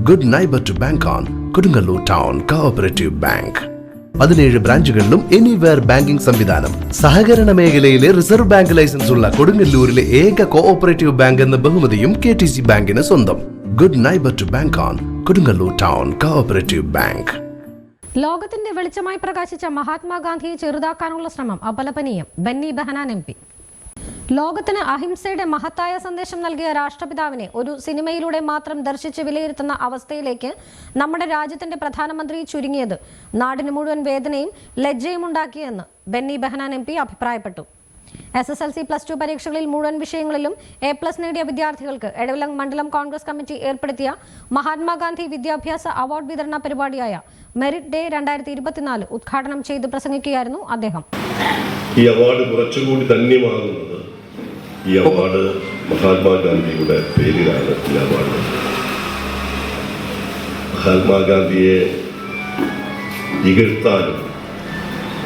Good neighbour to bank on Kodungallur town cooperative bank. 17 ബ്രാഞ്ചുകളിലും anywhere banking സംവിധാനം. സഹകരണ മേഖലയിലെ റിസർവ് ബാങ്ക് ലൈസൻസ് ഉള്ള കൊടുങ്ങല്ലൂരിലെ ഏക കോഓപ്പറേറ്റീവ് ബാങ്ക് എന്ന ബഹുമതിയും KTC ബാങ്കിന് സ്വന്തം. Good neighbour to bank on Kodungallur town cooperative bank. ലോകത്തിന്റെ വെളിച്ചമായി പ്രകാശിച്ച മഹാത്മാഗാന്ധിയെ ചെറുതാക്കാനുള്ള ശ്രമം അപലപനീയം. ബെന്നി ബെഹനാൻ MP. ലോകത്തിന് അഹിംസയുടെ മഹത്തായ സന്ദേശം നൽകിയ രാഷ്ട്രപിതാവിനെ ഒരു സിനിമയിലൂടെ മാത്രം ദർശിച്ച് വിലയിരുത്തുന്ന അവസ്ഥയിലേക്ക് നമ്മുടെ രാജ്യത്തിന്റെ പ്രധാനമന്ത്രി ചുരുങ്ങിയത് നാടിന് മുഴുവൻ വേദനയും ലജ്ജയും ഉണ്ടാക്കിയെന്ന് ബെന്നി ബെഹനാൻ MP അഭിപ്രായപ്പെട്ടു. SSLC +2 പരീക്ഷകളിൽ മുഴുവൻ വിഷയങ്ങളിലും A+ നേടിയ വിദ്യാർത്ഥികൾക്ക് എടവിലം മണ്ഡലം കോൺഗ്രസ് കമ്മിറ്റി ഏർപ്പെടുത്തിയ മഹാത്മാഗാന്ധി വിദ്യാഭ്യാസ അവാർഡ് വിതരണ പരിപാടിയായ മെറിറ്റ് ഡേ 2024 ഉദ്ഘാടനം ചെയ്ത് പ്രസംഗിക്കുകയായിരുന്നു അദ്ദേഹം. ഈ അവാർഡ് കുറച്ചുകൂടി ധന്യമാകുന്നത് ഈ അവാർഡ് മഹാത്മാഗാന്ധിയുടെ പേരിലാണ്. ഈ അവാർഡ് മഹാത്മാഗാന്ധിയെ ഇകഴ്ത്താനും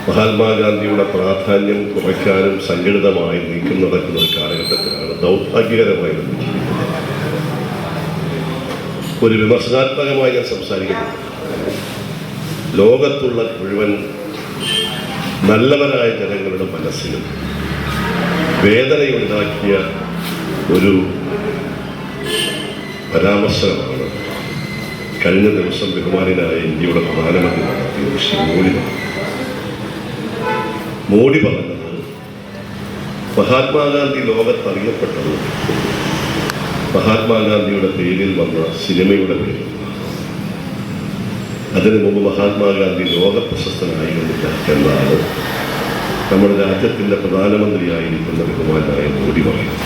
മഹാത്മാഗാന്ധിയുടെ പ്രാധാന്യം കുറയ്ക്കാനും സംഘടിതമായി നീക്കം നടക്കുന്ന ഒരു കാലഘട്ടത്തിലാണ് ദൗർഭാഗ്യകരമായി ഒരു വിമർശനാത്മകമായി ഞാൻ സംസാരിക്കുന്നത്. ലോകത്തുള്ള മുഴുവൻ നല്ലവരായ ജനങ്ങളുടെ മനസ്സിലും വേദനയുണ്ടാക്കിയ ഒരു പരാമർശമാണ് കഴിഞ്ഞ ദിവസം ബഹുമാനായ ഇന്ത്യയുടെ പ്രധാനമന്ത്രി നടത്തിയ ശ്രീ മോഡി പറഞ്ഞത് മഹാത്മാഗാന്ധി ലോകത്തറിയപ്പെട്ടത് മഹാത്മാഗാന്ധിയുടെ പേരിൽ വന്ന സിനിമയുടെ പേരിൽ. അതിനു മുമ്പ് മഹാത്മാഗാന്ധി ലോക പ്രശസ്തനായിരുന്നില്ല എന്നാണ് നമ്മുടെ രാജ്യത്തിൻ്റെ പ്രധാനമന്ത്രിയായിരിക്കുന്ന ബഹുമാനായ മോഡി പറയുന്നത്.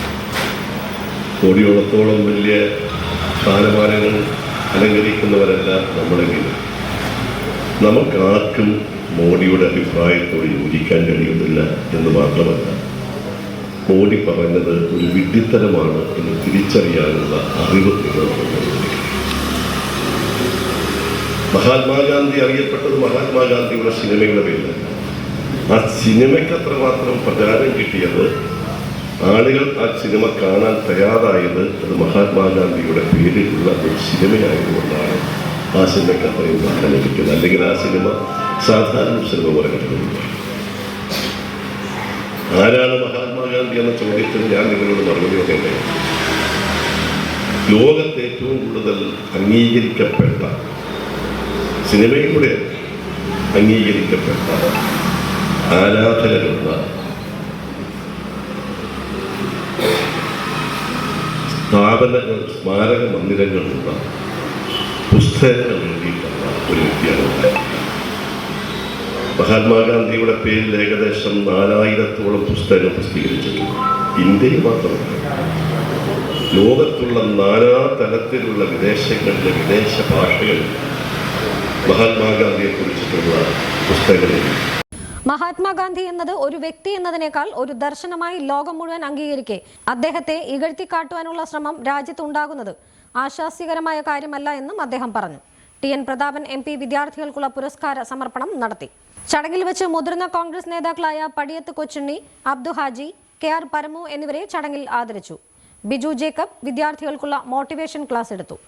മോഡിയോളത്തോളം വലിയ സ്ഥാനമാനങ്ങൾ അലങ്കരിക്കുന്നവരല്ല നമ്മളെങ്കിലും നമുക്കാർക്കും മോഡിയുടെ അഭിപ്രായത്തോട് യോജിക്കാൻ കഴിയുന്നില്ല എന്ന് മാത്രമല്ല, മോഡി പറഞ്ഞത് ഒരു വിഡ്ഢിത്തരമാണ് എന്ന് തിരിച്ചറിയാനുള്ള അറിവ് മഹാത്മാഗാന്ധി അറിയപ്പെട്ടത് മഹാത്മാഗാന്ധിയുടെ സിനിമയുടെ പേരിലല്ല. ആ സിനിമയ്ക്ക് അത്രമാത്രം പ്രചാരം കിട്ടിയത്, ആളുകൾ ആ സിനിമ കാണാൻ തയ്യാറായത് അത് മഹാത്മാഗാന്ധിയുടെ പേരിലുള്ള ഒരു സിനിമയായതുകൊണ്ടാണ് ആ സിനിമയ്ക്ക് അത്രയും പ്രാധാന്യം കിട്ടിയത്. അല്ലെങ്കിൽ ആ സിനിമ സാധാരണ സിനിമ പോലെ കിട്ടുന്നില്ല. ആരാണ് മഹാത്മാഗാന്ധി എന്ന ചോദ്യത്തിന് ഞാൻ നിങ്ങളോട് മറുപടി പറയട്ടെ. ലോകത്ത് ഏറ്റവും കൂടുതൽ അംഗീകരിക്കപ്പെട്ട സിനിമയിലൂടെ അംഗീകരിക്കപ്പെട്ട ആരാധകരുള്ള സ്ഥാപനങ്ങൾ, സ്മാരക മന്ദിരങ്ങളുള്ള പുസ്തകങ്ങൾ എഴുതിയിട്ടുള്ള ഒരു വ്യക്തിയാണ്. മഹാത്മാഗാന്ധിയുടെ പേരിൽ ഏകദേശം 4000-ഓളം പുസ്തകങ്ങൾ പ്രസിദ്ധീകരിച്ചിട്ടുണ്ട്. ഇന്ത്യയിൽ മാത്രമല്ല, ലോകത്തുള്ള നാനാ തലത്തിലുള്ള വിദേശങ്ങളിലെ വിദേശ ഭാഷകളിൽ മഹാത്മാഗാന്ധിയെ കുറിച്ചിട്ടുള്ള പുസ്തകങ്ങൾ. മഹാത്മാഗാന്ധി എന്നത് ഒരു വ്യക്തി എന്നതിനേക്കാൾ ഒരു ദർശനമായി ലോകം മുഴുവൻ അംഗീകരിക്കെ അദ്ദേഹത്തെ ഇകഴ്ത്തിക്കാട്ടുവാനുള്ള ശ്രമം രാജ്യത്തുണ്ടാകുന്നത് ആശാസ്യകരമായ കാര്യമല്ല എന്നും അദ്ദേഹം പറഞ്ഞു. TN പ്രതാപൻ MP വിദ്യാർത്ഥികൾക്കുള്ള പുരസ്കാര സമർപ്പണം നടത്തി. ചടങ്ങിൽ വെച്ച് മുതിർന്ന കോൺഗ്രസ് നേതാക്കളായ പടിയത്ത് കൊച്ചുണ്ണി, അബ്ദു ഹാജി, KR പരമു എന്നിവരെ ചടങ്ങിൽ ആദരിച്ചു. ബിജു ജേക്കബ് വിദ്യാർത്ഥികൾക്കുള്ള മോട്ടിവേഷൻ ക്ലാസ് എടുത്തു.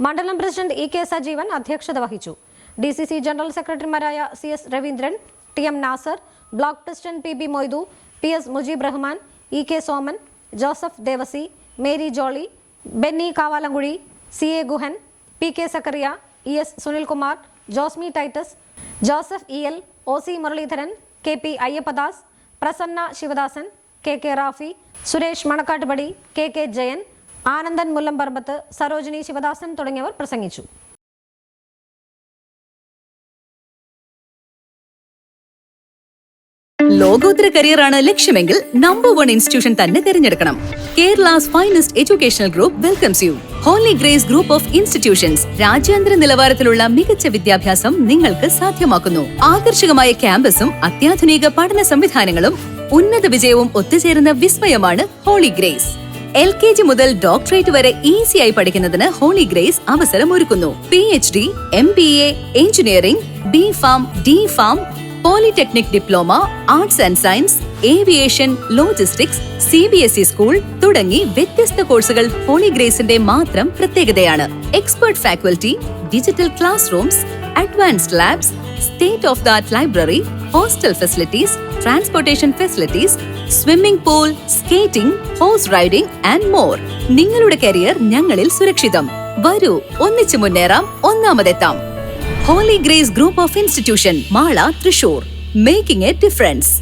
മണ്ഡലം പ്രസിഡന്റ് EK സജീവൻ അധ്യക്ഷത വഹിച്ചു. DCC ജനറൽ സെക്രട്ടറിമാരായ CS Raveendran, TM Nasser, block president PB Moidu, PS Mujeeb Rahman, EK Soman, Joseph Devasi, Mary Jolly, Benny Kavalamkuzhy, CA Guhan, PK Zakariya, ES Sunilkumar, Josmi Titus, Joseph EL, OC Muraleedharan, KP Ayyappadas, Prasanna Sivadasan, KK Rafi, Suresh Manakkattupadi, KK Jayan, Anandan Mullamparambath, Sarojini Sivadasan തുടങ്ങിയവർ പ്രസംഗിച്ചു. ലോകോത്തര കരിയറാണ് ലക്ഷ്യമെങ്കിൽ നമ്പർ 1 ഇൻസ്റ്റിറ്റ്യൂഷൻ തന്നെ തിരഞ്ഞെടുക്കണം. Kerala's finest educational group welcomes you. Holy Grace group of institutions രാജ്യാന്തര നിലവാരത്തിലുള്ള മികച്ച വിദ്യാഭ്യാസം നിങ്ങൾക്ക് സാധ്യമാക്കുന്നു. ആകർഷകമായ ക്യാമ്പസും അത്യാധുനിക പഠന സംവിധാനങ്ങളും ഉന്നത വിജയവും ഒത്തുചേരുന്ന വിസ്മയമാണ് ഹോളി ഗ്രേസ്. LKG മുതൽ ഡോക്ടറേറ്റ് വരെ ഈസിയായി പഠിക്കുന്നതിന് ഹോളി ഗ്രേസ് അവസരം ഒരുക്കുന്നു. PhD, MBA, engineering, B.Pharm, D.Pharm, polytechnic diploma, arts and science, aviation, logistics, CBSE school തുടങ്ങി വ്യത്യസ്ത കോഴ്സുകൾ ഹോളി ഗ്രേസിന്റെ മാത്രം പ്രത്യേകതയാണ്. Expert faculty, digital class rooms, advanced labs, state of the art library, hostel facilities, transportation facilities, swimming pool, skating, horse riding and more. നിങ്ങളുടെ career ഞങ്ങളിൽ സുരക്ഷിതം. വരൂ, ഒന്നിച്ചു മുന്നേറാം, ഒന്നാമതെത്താം. Holy Grace group of institution, Mala, Thrissur. Making A difference.